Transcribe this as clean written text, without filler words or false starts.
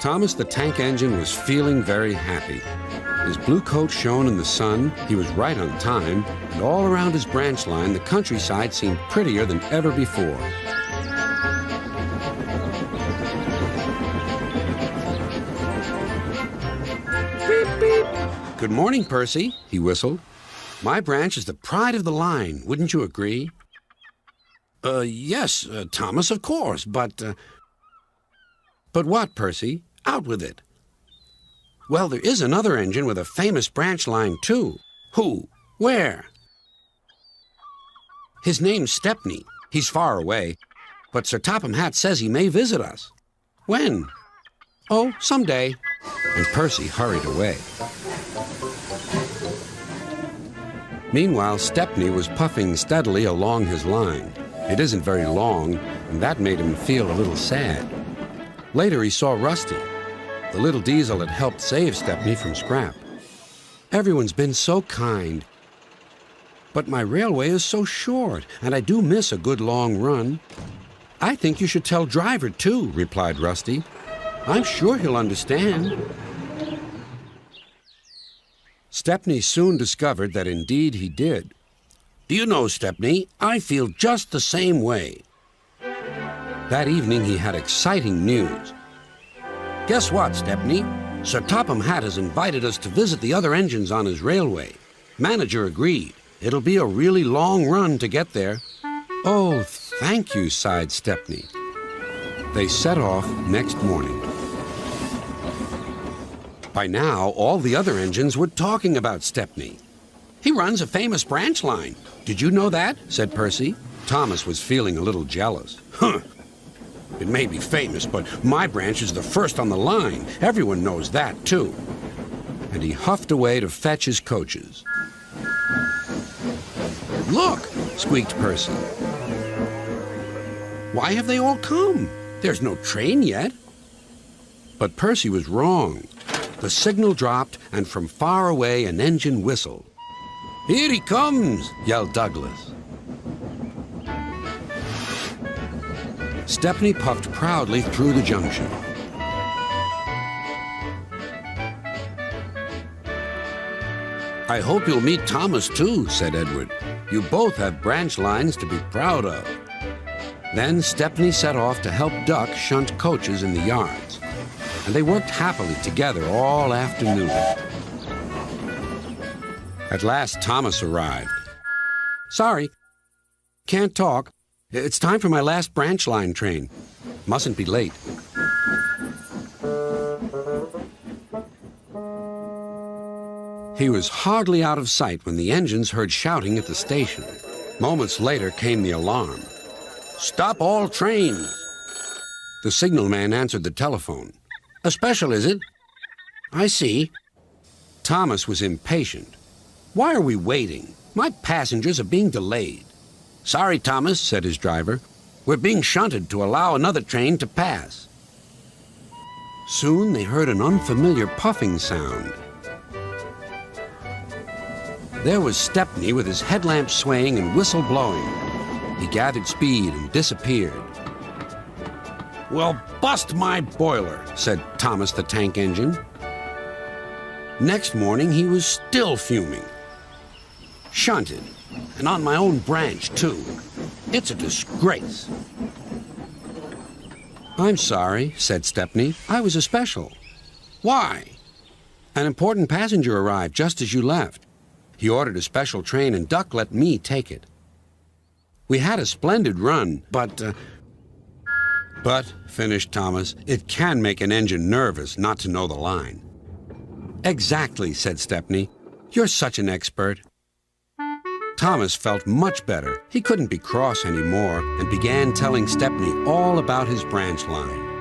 Thomas the tank engine was feeling very happy. His blue coat shone in the sun, he was right on time, and all around his branch line, the countryside seemed prettier than ever before. Beep, beep. Good morning, Percy, he whistled. My branch is the pride of the line, wouldn't you agree? Yes, Thomas, of course, but... But what, Percy? Out with it. Well, there is another engine with a famous branch line, too. Who? Where? His name's Stepney. He's far away, but Sir Topham Hatt says he may visit us. When? Oh, someday. And Percy hurried away. Meanwhile, Stepney was puffing steadily along his line. It isn't very long, and that made him feel a little sad. Later, he saw Rusty. The little diesel had helped save Stepney from scrap. Everyone's been so kind. But my railway is so short, and I do miss a good long run. I think you should tell Driver, too, replied Rusty. I'm sure he'll understand. Stepney soon discovered that indeed he did. Do you know, Stepney, I feel just the same way. That evening he had exciting news. Guess what, Stepney? Sir Topham Hatt has invited us to visit the other engines on his railway. Manager agreed. It'll be a really long run to get there. Oh, thank you, sighed Stepney. They set off next morning. By now, all the other engines were talking about Stepney. He runs a famous branch line. Did you know that? Said Percy. Thomas was feeling a little jealous. Huh. It may be famous, but my branch is the first on the line. Everyone knows that, too. And he huffed away to fetch his coaches. Look, squeaked Percy. Why have they all come? There's no train yet. But Percy was wrong. The signal dropped, and from far away an engine whistled. Here he comes, yelled Douglas. Stepney puffed proudly through the junction. I hope you'll meet Thomas, too, said Edward. You both have branch lines to be proud of. Then Stepney set off to help Duck shunt coaches in the yards, and they worked happily together all afternoon. At last, Thomas arrived. Sorry, can't talk. It's time for my last branch line train. Mustn't be late. He was hardly out of sight when the engines heard shouting at the station. Moments later came the alarm. Stop all trains! The signalman answered the telephone. A special, is it? I see. Thomas was impatient. Why are we waiting? My passengers are being delayed. Sorry, Thomas, said his driver. We're being shunted to allow another train to pass. Soon they heard an unfamiliar puffing sound. There was Stepney with his headlamp swaying and whistle blowing. He gathered speed and disappeared. Well, bust my boiler, said Thomas the tank engine. Next morning he was still fuming. Shunted, and on my own branch, too. It's a disgrace. I'm sorry, said Stepney. I was a special. Why? An important passenger arrived just as you left. He ordered a special train, and Duck let me take it. We had a splendid run, but, finished Thomas, it can make an engine nervous not to know the line. Exactly, said Stepney. You're such an expert. Thomas felt much better. He couldn't be cross anymore and began telling Stepney all about his branch line.